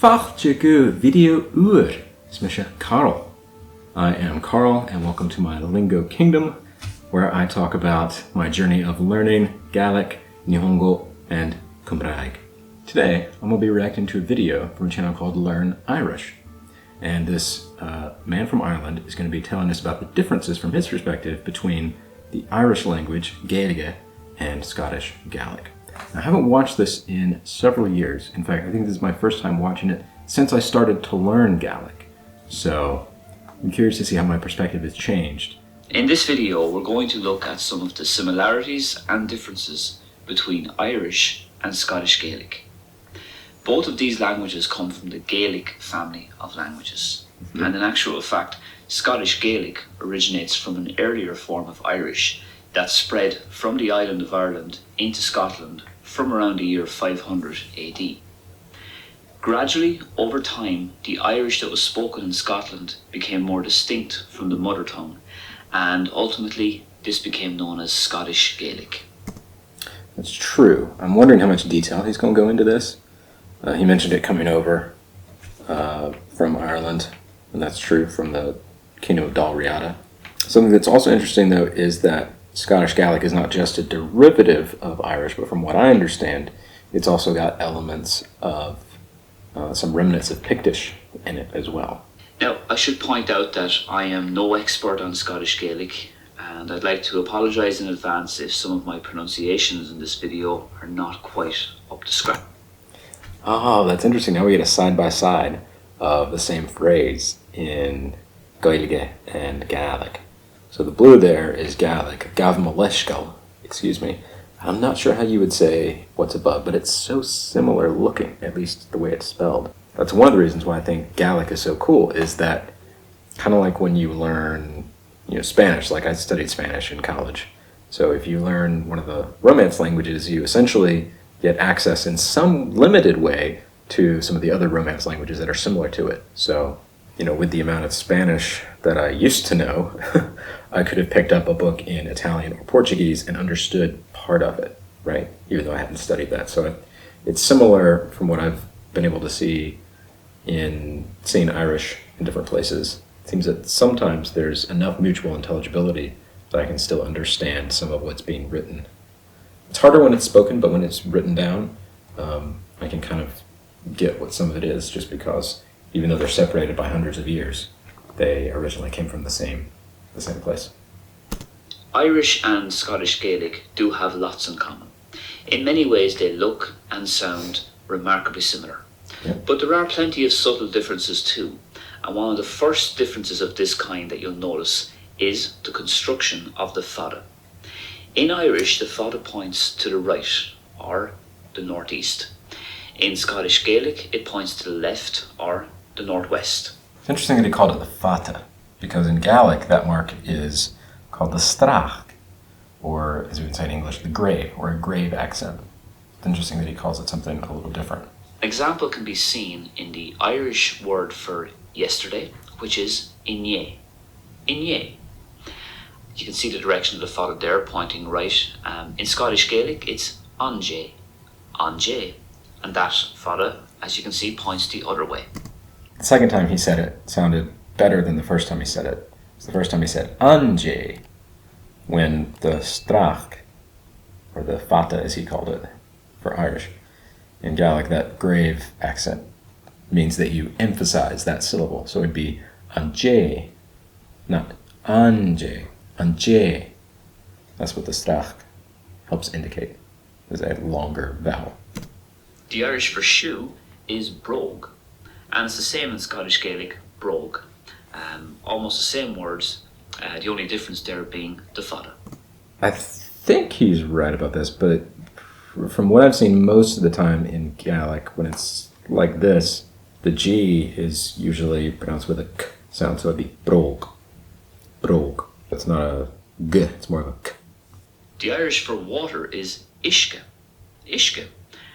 Fàilte go video uair is me Carl. I am Carl and welcome to my LingQ kingdom where I talk about my journey of learning Gaelic, Nihongo, and Compare Irish. Today I'm going to be reacting to a video from a channel called Learn Irish. And this man from Ireland is going to be telling us about the differences from his perspective between the Irish language, Gaeilge, and Scottish Gaelic. I haven't watched this in several years. In fact, I think this is my first time watching it since I started to learn Gaelic. So I'm curious to see how my perspective has changed. In this video, we're going to look at some of the similarities and differences between Irish and Scottish Gaelic. Both of these languages come from the Gaelic family of languages. And in actual fact, Scottish Gaelic originates from an earlier form of Irish that spread from the island of Ireland into Scotland from around the year 500 AD. Gradually, over time, the Irish that was spoken in Scotland became more distinct from the mother tongue, and ultimately this became known as Scottish Gaelic. That's true. I'm wondering how much detail he's going to go into this. He mentioned it coming over from Ireland, and that's true from the Kingdom of Dalriada. Something that's also interesting, though, is that Scottish Gaelic is not just a derivative of Irish, but from what I understand, it's also got elements of some remnants of Pictish in it as well. Now, I should point out that I am no expert on Scottish Gaelic, and I'd like to apologise in advance if some of my pronunciations in this video are not quite up to scratch. Oh, that's interesting. Now we get a side-by-side of the same phrase in Gaeilge and Gàidhlig. So the blue there is Gaelic, Gavmaleshgal, excuse me. I'm not sure how you would say what's above, but it's so similar looking, at least the way it's spelled. That's one of the reasons why I think Gaelic is so cool, is that kind of like when you learn, Spanish, like I studied Spanish in college. So if you learn one of the Romance languages, you essentially get access in some limited way to some of the other Romance languages that are similar to it. So, with the amount of Spanish that I used to know, I could have picked up a book in Italian or Portuguese and understood part of it, right? Even though I hadn't studied that. So it's similar from what I've been able to see in seeing Irish in different places. It seems that sometimes there's enough mutual intelligibility that I can still understand some of what's being written. It's harder when it's spoken, but when it's written down, I can kind of get what some of it is, just because even though they're separated by hundreds of years, they originally came from the same place. Irish and Scottish Gaelic do have lots in common. In many ways they look and sound remarkably similar. Yeah. But there are plenty of subtle differences too. And one of the first differences of this kind that you'll notice is the construction of the fada. In Irish, the fada points to the right, or the northeast. In Scottish Gaelic, it points to the left, or the northwest. It's interesting that he called it the fata, because in Gaelic that mark is called the strach, or as we would say in English, the grave, or a grave accent. It's interesting that he calls it something a little different. An example can be seen in the Irish word for yesterday, which is inye. Inye. You can see the direction of the fada there, pointing right. In Scottish Gaelic, it's anje. Anje. And that fada, as you can see, points the other way. The second time he said it sounded better than the first time he said it. It's the first time he said anje, when the strach, or the fata as he called it for Irish, in Gaelic, that grave accent means that you emphasize that syllable. So it'd be anje, not anje, anje. That's what the strach helps indicate, is a longer vowel. The Irish for shoe is brogue, and it's the same in Scottish Gaelic, brogue. Almost the same words, the only difference there being the fada. I think he's right about this, but from what I've seen most of the time in Gaelic, when it's like this, the G is usually pronounced with a K sound, so it'd be brogue. Brogue. It's not a G, it's more of a K. The Irish for water is ishke. Ishke.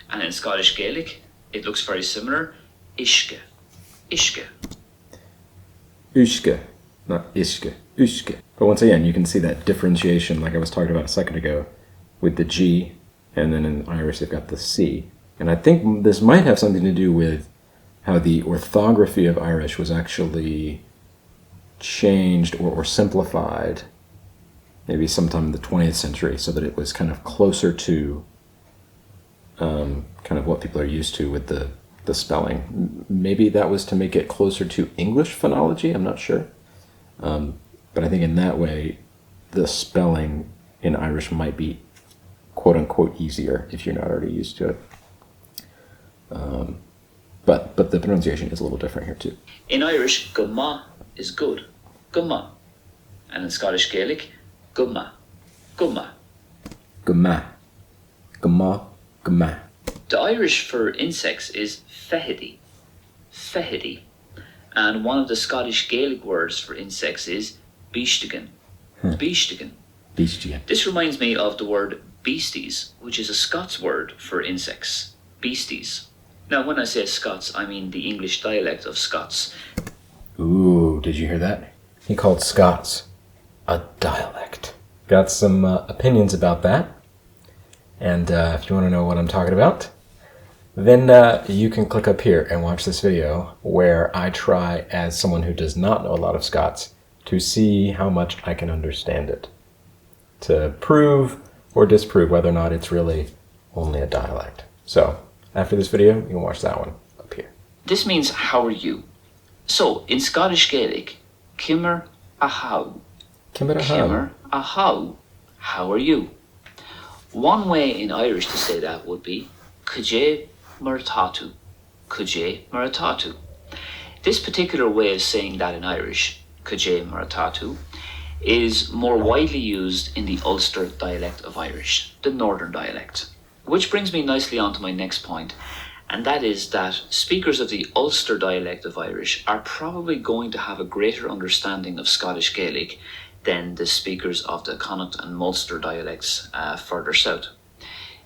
And in Scottish Gaelic, it looks very similar. Ishke. Ishke. Ushke, not ishke. Ushke. But once again, you can see that differentiation, like I was talking about a second ago, with the G, and then in Irish they've got the C. And I think this might have something to do with how the orthography of Irish was actually changed or simplified maybe sometime in the 20th century so that it was kind of closer to kind of what people are used to with the spelling. Maybe that was to make it closer to English phonology, I'm not sure. But I think in that way, the spelling in Irish might be quote-unquote easier if you're not already used to it. But the pronunciation is a little different here too. In Irish, gumma is good, gumma. And in Scottish Gaelic, gumma, gumma. Gumma, gumma, gumma. The Irish for insects is fehidi, fehidi. And one of the Scottish Gaelic words for insects is beishtigan, beishtigan. Beishtigan. This reminds me of the word beasties, which is a Scots word for insects, beasties. Now, when I say Scots, I mean the English dialect of Scots. Ooh, did you hear that? He called Scots a dialect. Got some opinions about that. And if you want to know what I'm talking about, then you can click up here and watch this video where I try, as someone who does not know a lot of Scots, to see how much I can understand it, to prove or disprove whether or not it's really only a dialect. So, after this video, you can watch that one up here. This means, how are you? So, in Scottish Gaelic, Kimmer a how. Kimmer a how. Kimmer a how are you? One way in Irish to say that would be Kuje Muratatu. Kuje Muratatu. This particular way of saying that in Irish, Kuje Muratatu, is more widely used in the Ulster dialect of Irish, the northern dialect. Which brings me nicely on to my next point, and that is that speakers of the Ulster dialect of Irish are probably going to have a greater understanding of Scottish Gaelic than the speakers of the Connacht and Munster dialects further south.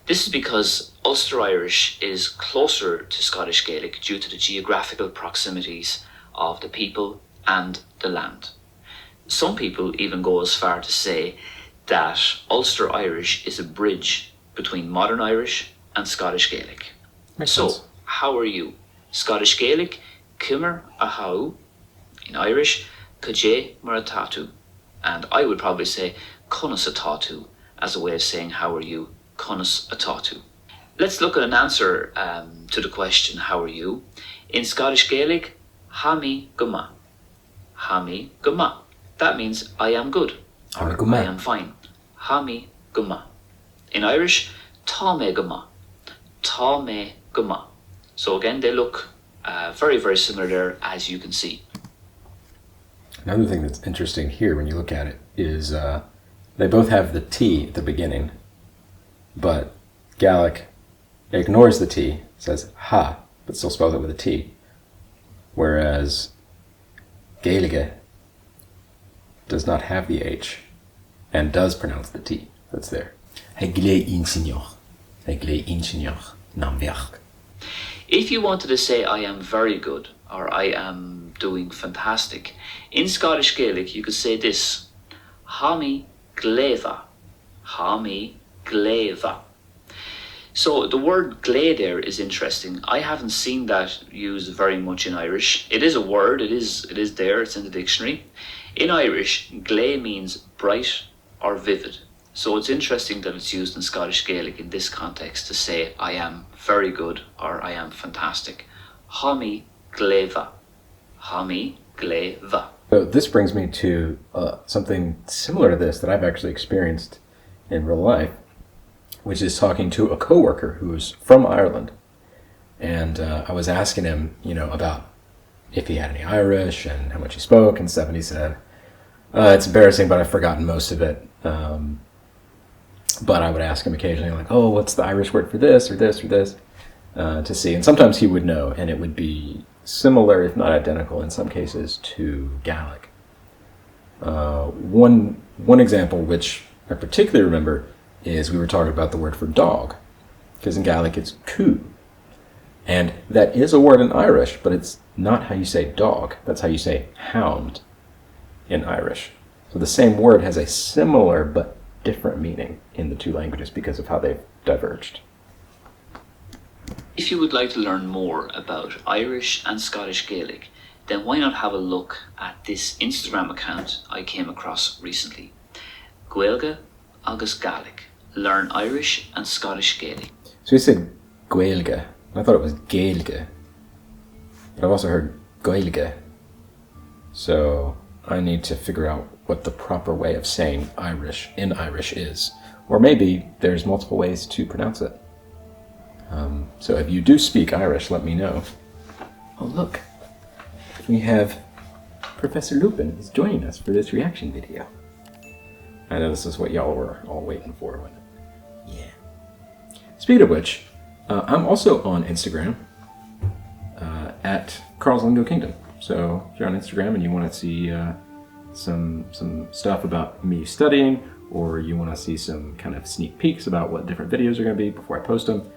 This is because Ulster Irish is closer to Scottish Gaelic due to the geographical proximities of the people and the land. Some people even go as far to say that Ulster Irish is a bridge between modern Irish and Scottish Gaelic. Makes So, sense. how are you? Scottish Gaelic, Kimmer a how. In Irish, Kuje Muratatu. And I would probably say Cunas atatu as a way of saying how are you, Cunas atatu. Let's look at an answer to the question, how are you? In Scottish Gaelic, Hami guma. Hami guma. That means I am good. Hami Or guma. I am fine. Hami guma. In Irish, Tá me guma. Tá me guma. So again, they look very, very similar there, as you can see. Another thing that's interesting here when you look at it is they both have the T at the beginning, but Gaelic ignores the T, says ha, but still spells it with a T, whereas Gaeilge does not have the H and does pronounce the T that's there. Hegle insignor, hegle insignor, nambiach. If you wanted to say I am very good or I am doing fantastic, in Scottish Gaelic you could say this: Hami gleva. Hami gleva. So the word glé there is interesting. I haven't seen that used very much in Irish. It is a word, it is there, it's in the dictionary. In Irish, glé means bright or vivid. So it's interesting that it's used in Scottish Gaelic in this context to say I am very good or I am fantastic. Hami gleva. Hami gleva. So this brings me to something similar to this that I've actually experienced in real life, which is talking to a coworker who's from Ireland. And I was asking him, about if he had any Irish and how much he spoke and stuff. And he said, it's embarrassing, but I've forgotten most of it. But I would ask him occasionally, like, oh, what's the Irish word for this or this or this, to see. And sometimes he would know, and it would be similar, if not identical, in some cases, to Gaelic. One example, which I particularly remember, is we were talking about the word for dog, because in Gaelic it's coo. And that is a word in Irish, but it's not how you say dog. That's how you say hound in Irish. So the same word has a similar but different meaning in the two languages because of how they've diverged. If you would like to learn more about Irish and Scottish Gaelic, then why not have a look at this Instagram account I came across recently. Gaeilge and Gàidhlig. Learn Irish and Scottish Gaelic. So you said Gaeilge. I thought it was Gaeilge. But I've also heard Gaeilge. So I need to figure out what the proper way of saying Irish in Irish is. Or maybe there's multiple ways to pronounce it. So if you do speak Irish, let me know. Oh, look. We have Professor Lupin is joining us for this reaction video. I know this is what y'all were all waiting for, wasn't it? Yeah. Speaking of which, I'm also on Instagram at Carl's Lingo Kingdom. So if you're on Instagram and you want to see some stuff about me studying, or you want to see some kind of sneak peeks about what different videos are going to be before I post them,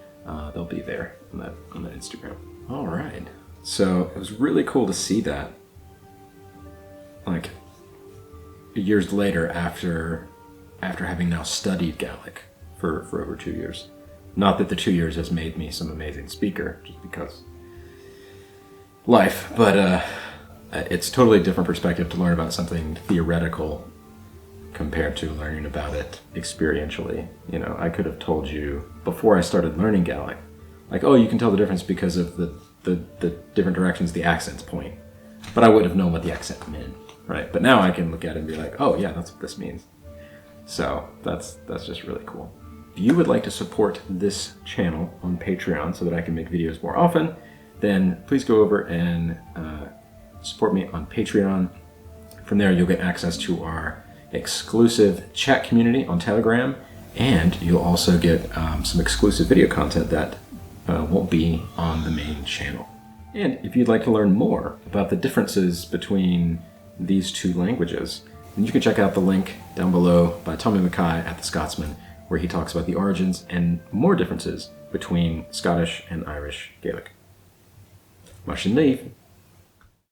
they'll be there on that Instagram. All right. So it was really cool to see that, like, years later after having now studied Gaelic for over 2 years. Not that the 2 years has made me some amazing speaker, just because life, but it's totally different perspective to learn about something theoretical compared to learning about it experientially. You know, I could have told you before I started learning Gaelic, like, oh, you can tell the difference because of the different directions the accents point. But I would have known what the accent meant, right? But now I can look at it and be like, oh yeah, that's what this means. So that's just really cool. If you would like to support this channel on Patreon so that I can make videos more often, then please go over and support me on Patreon. From there, you'll get access to our exclusive chat community on Telegram, and you'll also get some exclusive video content that won't be on the main channel. And if you'd like to learn more about the differences between these two languages, then you can check out the link down below by Tommy Mackay at The Scotsman, where he talks about the origins and more differences between Scottish and Irish Gaelic. Mar sin léamh.